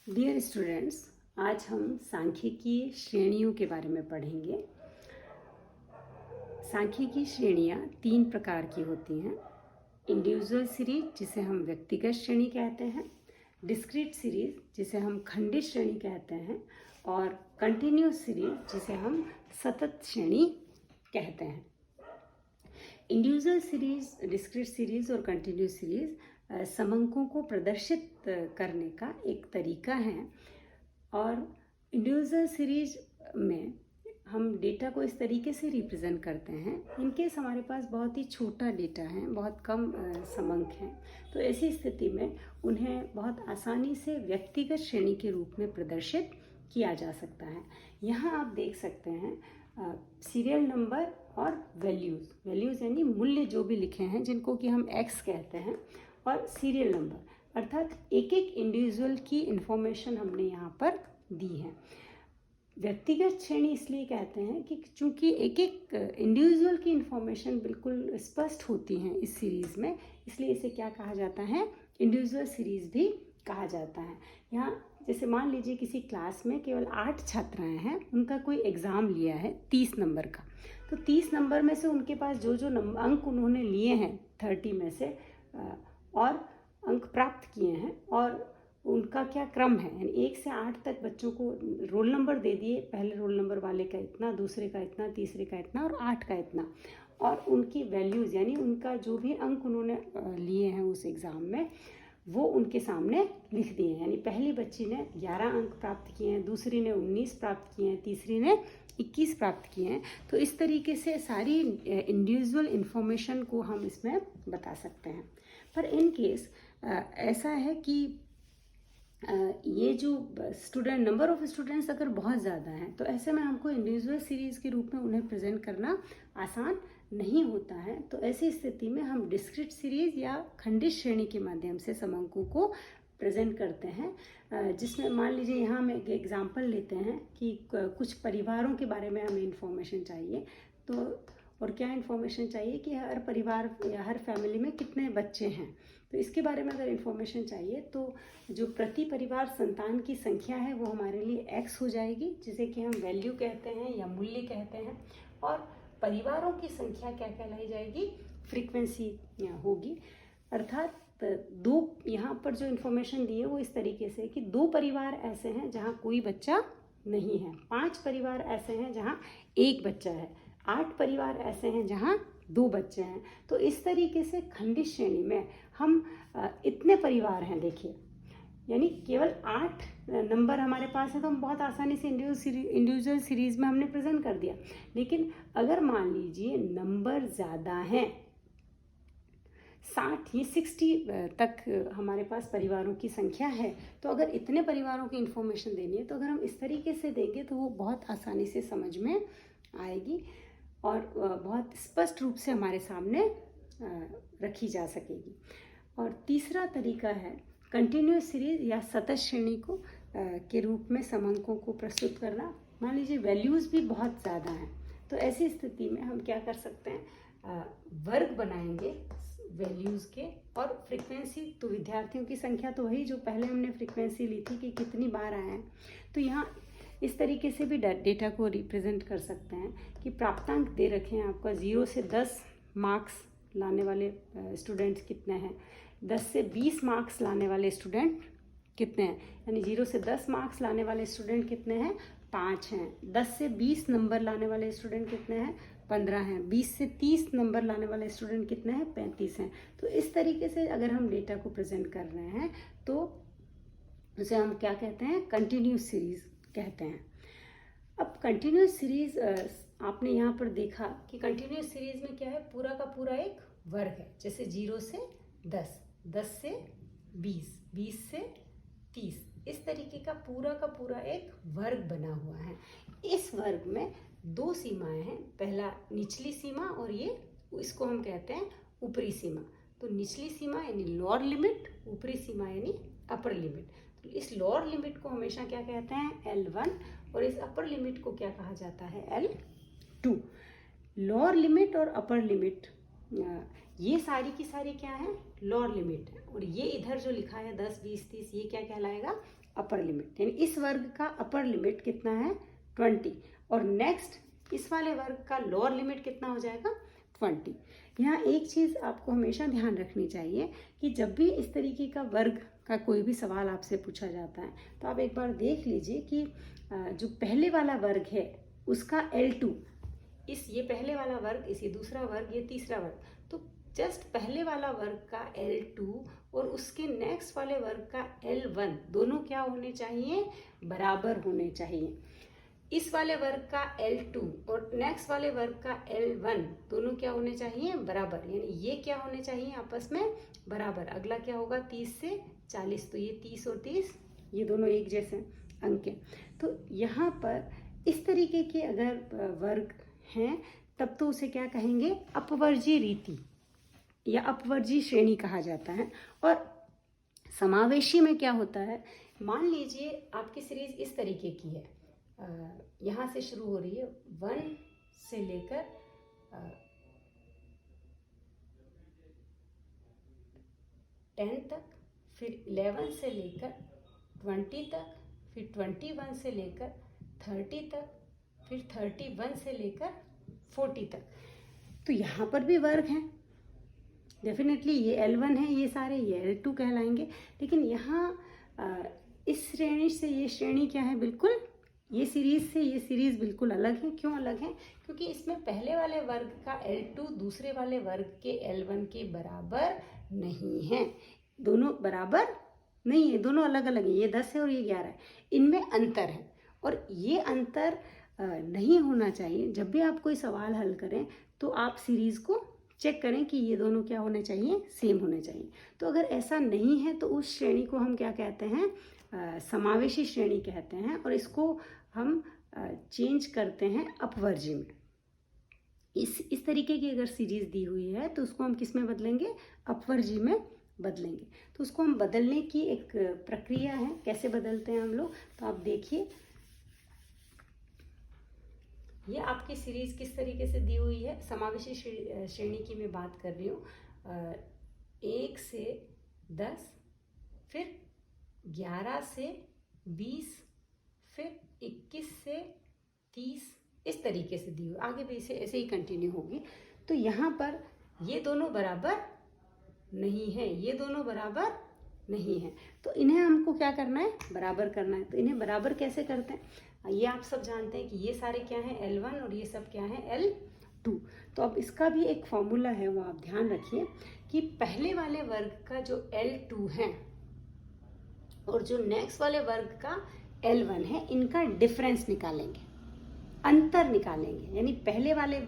Dear students, आज हम सांख्यिकी श्रेणियों के बारे में पढ़ेंगे। सांख्यिकी श्रेणियाँ 3 प्रकार की होती हैं। इंडिविजुअल सीरीज, जिसे हम व्यक्तिगत श्रेणी कहते हैं, डिस्क्रीट सीरीज, जिसे हम खंडित श्रेणी कहते हैं, और कंटिन्यूस सीरीज, जिसे हम सतत श्रेणी कहते हैं। इंडिविजुअल सीरीज, डिस्क्रीट सीरीज और कंटिन्यूस सीरीज समंकों को प्रदर्शित करने का एक तरीका है। और इंडिविजुअल सीरीज में हम डेटा को इस तरीके से रिप्रेजेंट करते हैं। इनकेस हमारे पास बहुत ही छोटा डेटा है, बहुत कम समंक हैं, तो ऐसी स्थिति में उन्हें बहुत आसानी से व्यक्तिगत श्रेणी के रूप में प्रदर्शित किया जा सकता है। यहाँ आप देख सकते हैं सीरियल नंबर और वैल्यूज़ यानी मूल्य जो भी लिखे हैं, जिनको कि हम एक्स कहते हैं, और सीरियल नंबर अर्थात एक एक इंडिविजुअल की इंफॉर्मेशन हमने यहाँ पर दी है। व्यक्तिगत श्रेणी इसलिए कहते हैं कि चूंकि एक एक इंडिविजुअल की इंफॉर्मेशन बिल्कुल स्पष्ट होती हैं इस सीरीज़ में, इसलिए इसे क्या कहा जाता है, इंडिविजुअल सीरीज़ भी कहा जाता है। यहाँ जैसे मान लीजिए किसी क्लास में केवल 8 छात्राएं हैं, उनका कोई एग्ज़ाम लिया है 30 नंबर का, तो 30 नंबर में से उनके पास जो जो अंक उन्होंने लिए हैं 30 में से और अंक प्राप्त किए हैं, और उनका क्या क्रम है, यानी 1 से 8 तक बच्चों को रोल नंबर दे दिए। पहले रोल नंबर वाले का इतना, दूसरे का इतना, तीसरे का इतना और 8 का इतना, और उनकी वैल्यूज़ यानी उनका जो भी अंक उन्होंने लिए हैं उस एग्ज़ाम में, वो उनके सामने लिख दिए हैं। यानी पहली बच्ची ने 11 अंक प्राप्त किए हैं, दूसरी ने 19 प्राप्त किए हैं, तीसरी ने 21 प्राप्त किए हैं। तो इस तरीके से सारी इंडिविजुअल इंफॉर्मेशन को हम इसमें बता सकते हैं। पर इन केस ऐसा है कि ये जो स्टूडेंट नंबर ऑफ स्टूडेंट्स अगर बहुत ज़्यादा हैं, तो ऐसे में हमको इंडिविजुअल सीरीज़ के रूप में उन्हें प्रेजेंट करना आसान नहीं होता है। तो ऐसी स्थिति में हम डिस्क्रीट सीरीज़ या खंडित श्रेणी के माध्यम से समंकों को प्रेजेंट करते हैं, जिसमें मान लीजिए यहाँ हम एक एग्जांपल लेते हैं कि कुछ परिवारों के बारे में हमें इंफॉर्मेशन चाहिए। तो और क्या इन्फॉर्मेशन चाहिए कि हर परिवार या हर फैमिली में कितने बच्चे हैं, तो इसके बारे में अगर इन्फॉर्मेशन चाहिए तो जो प्रति परिवार संतान की संख्या है वो हमारे लिए x हो जाएगी, जिसे कि हम वैल्यू कहते हैं या मूल्य कहते हैं, और परिवारों की संख्या क्या कहलाई जाएगी, फ्रीक्वेंसी होगी। अर्थात दो, यहाँ पर जो इन्फॉर्मेशन दी है वो इस तरीके से कि 2 परिवार ऐसे हैं जहाँ कोई बच्चा नहीं है, 5 परिवार ऐसे हैं जहाँ 1 बच्चा है, 8 परिवार ऐसे हैं जहाँ 2 बच्चे हैं। तो इस तरीके से खंडित श्रेणी में हम इतने परिवार हैं, देखिए, यानी केवल 8 नंबर हमारे पास है, तो हम बहुत आसानी से इंडिविजुअल सीरीज़ में हमने प्रेजेंट कर दिया। लेकिन अगर मान लीजिए नंबर ज़्यादा हैं, 60 या 60 तक हमारे पास परिवारों की संख्या है, तो अगर इतने परिवारों की इंफॉर्मेशन देनी है, तो अगर हम इस तरीके से देंगे तो वो बहुत आसानी से समझ में आएगी और बहुत स्पष्ट रूप से हमारे सामने रखी जा सकेगी। और तीसरा तरीका है कंटिन्यूस सीरीज या सतत श्रेणी को के रूप में समंकों को प्रस्तुत करना। मान लीजिए वैल्यूज़ भी बहुत ज़्यादा हैं, तो ऐसी स्थिति में हम क्या कर सकते हैं, वर्ग बनाएंगे वैल्यूज़ के, और फ्रीक्वेंसी, तो विद्यार्थियों की संख्या तो वही जो पहले हमने फ्रीक्वेंसी ली थी कि कितनी बार आए हैं, तो यहाँ इस तरीके से भी डेटा को रिप्रेजेंट कर सकते हैं कि प्राप्तांक दे रखे हैं आपका 0 से 10 मार्क्स लाने वाले स्टूडेंट्स कितने हैं, 10 से 20 मार्क्स लाने वाले स्टूडेंट कितने हैं, यानी 0 से 10 मार्क्स लाने वाले स्टूडेंट कितने हैं, 5 हैं, 10 से 20 नंबर लाने वाले स्टूडेंट कितने हैं, 15 हैं, 20 से 30 नंबर लाने वाले स्टूडेंट कितने हैं, 35 हैं। तो इस तरीके से अगर हम डेटा को प्रेजेंट कर रहे हैं तो उसे हम क्या कहते हैं, कंटिन्यूस सीरीज़ कहते हैं। अब कंटिन्यूस सीरीज़ आपने यहाँ पर देखा कि कंटिन्यूस सीरीज़ में क्या है, पूरा का पूरा एक वर्ग है, जैसे 0 से 10, 10 से 20, 20 से 30, इस तरीके का पूरा एक वर्ग बना हुआ है। इस वर्ग में 2 सीमाएं हैं, पहला निचली सीमा और ये इसको हम कहते हैं ऊपरी सीमा। तो निचली सीमा यानी लोअर लिमिट, ऊपरी सीमा यानी अपर लिमिट। तो इस लोअर लिमिट को हमेशा क्या कहते हैं, L1, और इस अपर लिमिट को क्या कहा जाता है, L2। लोअर लिमिट और अपर लिमिट ये सारी की सारी क्या है, लोअर लिमिट है। और ये इधर जो लिखा है 10, 20, 30, ये क्या कहलाएगा, अपर लिमिट। यानी इस वर्ग का अपर लिमिट कितना है, 20। और नेक्स्ट इस वाले वर्ग का लोअर लिमिट कितना हो जाएगा, 20। यहाँ एक चीज़ आपको हमेशा ध्यान रखनी चाहिए कि जब भी इस तरीके का वर्ग का कोई भी सवाल आपसे पूछा जाता है तो आप एक बार देख लीजिए कि जो पहले वाला वर्ग है उसका L2, ये पहले वाला वर्ग, ये दूसरा वर्ग, ये तीसरा वर्ग, तो जस्ट पहले वाला वर्ग का L2 और उसके नेक्स्ट वाले वर्ग का L1 दोनों क्या होने चाहिए, बराबर होने चाहिए। इस वाले वर्ग का L2 और नेक्स्ट वाले वर्ग का L1 दोनों क्या होने चाहिए, बराबर। यानी ये क्या होने चाहिए, आपस में बराबर। अगला क्या होगा, 30 से 40, तो ये 30 और 30 ये दोनों एक जैसे अंक हैं। तो यहाँ पर इस तरीके के अगर वर्ग हैं तब तो उसे क्या कहेंगे, अपवर्जीय रीति या अपवर्जीय श्रेणी कहा जाता है। और समावेशी में क्या होता है, मान लीजिए आपकी सीरीज इस तरीके की है, यहाँ से शुरू हो रही है 1 से लेकर 10 तक, फिर 11 से लेकर 20 तक, फिर 21 से लेकर 30 तक, फिर 31 से लेकर 40 तक। तो यहाँ पर भी वर्ग हैं, डेफिनेटली ये L1 है, ये सारे ये L2 कहलाएंगे। लेकिन यहाँ इस श्रेणी से ये श्रेणी क्या है, बिल्कुल ये सीरीज से ये सीरीज बिल्कुल अलग है। क्यों अलग है, क्योंकि इसमें पहले वाले वर्ग का L2 दूसरे वाले वर्ग के L1 के बराबर नहीं है, दोनों बराबर नहीं है, दोनों अलग अलग है। ये 10 है और ये 11 है, इनमें अंतर है। और ये अंतर नहीं होना चाहिए। जब भी आप कोई सवाल हल करें तो आप सीरीज को चेक करें कि ये दोनों क्या होने चाहिए, सेम होने चाहिए। तो अगर ऐसा नहीं है तो उस श्रेणी को हम क्या कहते हैं, समावेशी श्रेणी कहते हैं। और इसको हम चेंज करते हैं अपवर्जी में। इस तरीके की अगर सीरीज दी हुई है तो उसको हम किस में बदलेंगे, अपवर्जी में बदलेंगे। तो उसको हम बदलने की एक प्रक्रिया है, कैसे बदलते हैं हम लोग, तो आप देखिए ये आपकी सीरीज किस तरीके से दी हुई है। समावेशी श्रेणी की मैं बात कर रही हूँ, 1 से 10, फिर 11 से 20, फिर 21 से 30, इस तरीके से दी हुई। आगे भी इसे ऐसे ही कंटिन्यू होगी। तो यहाँ पर ये दोनों बराबर नहीं है, ये दोनों बराबर नहीं है, तो इन्हें हमको क्या करना है, बराबर करना है। तो इन्हें बराबर कैसे करते हैं, ये आप सब जानते हैं कि ये सारे क्या हैं, L1 और ये सब क्या है, L2। तो अब इसका भी एक फॉर्मूला है, वो आप ध्यान रखिए कि पहले वाले वर्ग का जो L2 है और जो नेक्स्ट वाले वर्ग का L1 है, इनका डिफरेंस निकालेंगे, अंतर निकालेंगे। यानी पहले वाले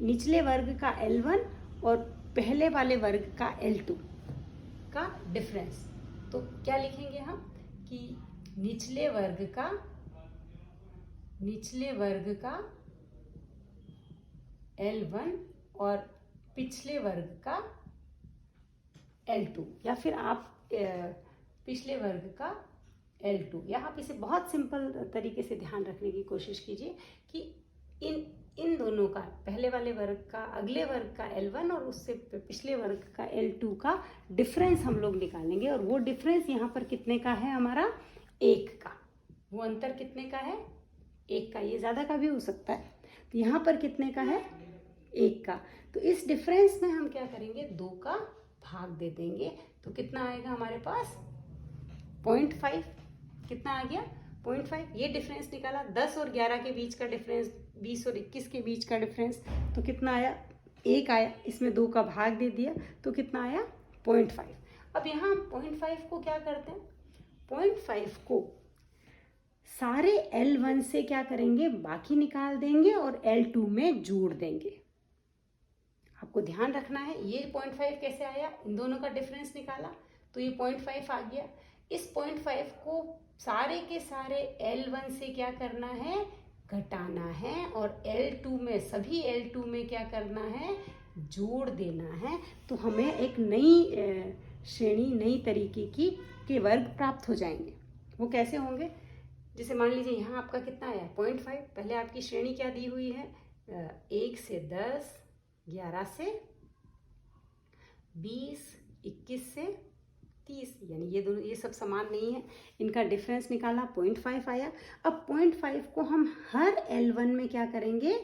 निचले वर्ग का L1 और पहले वाले वर्ग का L2 का डिफरेंस। तो क्या लिखेंगे हम कि निचले वर्ग का L1 और पिछले वर्ग का L2, या फिर आप पिछले वर्ग का L2, या आप इसे बहुत सिंपल तरीके से ध्यान रखने की कोशिश कीजिए कि इन दोनों का, पहले वाले वर्ग का अगले वर्ग का L1 और उससे पिछले वर्ग का L2 का डिफरेंस हम लोग निकालेंगे। और वो डिफरेंस यहाँ पर कितने का है, हमारा 1 का। वो अंतर कितने का है, 1 का। ये ज़्यादा का भी हो सकता है। तो यहाँ पर कितने का है, 1 का। तो इस डिफरेंस में हम क्या करेंगे, 2 का भाग दे देंगे। तो कितना आएगा हमारे पास, 0.5। कितना आ गया, 0.5। ये डिफरेंस निकाला। 10 और 11 के बीच का डिफरेंस, 20 और 21 के बीच का डिफरेंस, तो कितना आया, 1 आया। इसमें 2 का भाग दे दिया तो कितना आया, 0.5। अब यहाँ 0.5 को क्या करते हैं, 0.5 को सारे L1 से क्या करेंगे, बाकी निकाल देंगे और L2 में जोड़ देंगे। आपको ध्यान रखना है, ये 0.5 कैसे आया, इन दोनों का डिफरेंस निकाला तो ये 0.5 आ गया। इस 0.5 को सारे के सारे L1 से क्या करना है, घटाना है, और L2 में, सभी L2 में क्या करना है, जोड़ देना है। तो हमें एक नई श्रेणी, नई तरीके के वर्ग प्राप्त हो जाएंगे। वो कैसे होंगे, जैसे मान लीजिए यहाँ आपका कितना आया, 0.5। पहले आपकी श्रेणी क्या दी हुई है, 1 से 10, 11 से 20, 21 से 30, यानी ये दोनों, ये सब समान नहीं है, इनका डिफरेंस निकाला 0.5 आया। अब 0.5 को हम हर L1 में क्या करेंगे,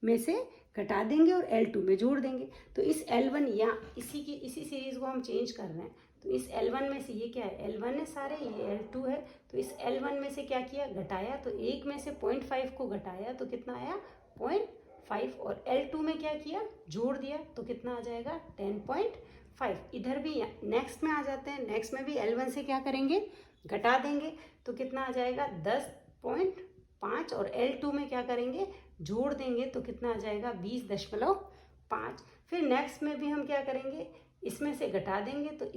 में से घटा देंगे और L2 में जोड़ देंगे। तो इस L1 या इसी सीरीज को हम चेंज कर रहे हैं, तो इस L1 में से ये क्या है, L1 है सारे, ये L2 है, तो इस L1 में से क्या किया, घटाया, तो एक में से 0.5 को घटाया तो कितना आया 0.5, और L2 में क्या किया, जोड़ दिया, तो कितना आ जाएगा 10.5। इधर भी नेक्स्ट में आ जाते हैं, नेक्स्ट में भी L1 से क्या करेंगे, घटा देंगे, तो कितना आ जाएगा 10.5, और L2 में क्या करेंगे, जोड़ देंगे, तो कितना आ जाएगा 20.5। फिर नेक्स्ट में भी हम क्या करेंगे, इसमें से घटा देंगे, तो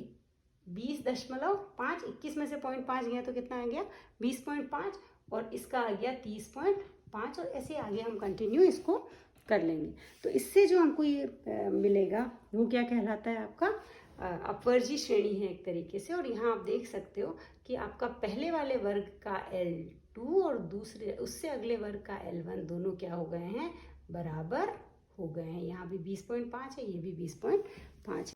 20.5, 21 में से 0.5 गया तो कितना आ गया 20.5, और इसका आ गया 30.5, और ऐसे आगे हम कंटिन्यू इसको कर लेंगे। तो इससे जो हमको ये मिलेगा वो क्या कहलाता है, आपका अपवर्जी श्रेणी है एक तरीके से। और यहाँ आप देख सकते हो कि आपका पहले वाले वर्ग का L2 और दूसरे उससे अगले वर्ग का L1 दोनों क्या हो गए हैं, बराबर हो गए हैं। यहाँ भी 20.5 है, ये भी 20.5 है।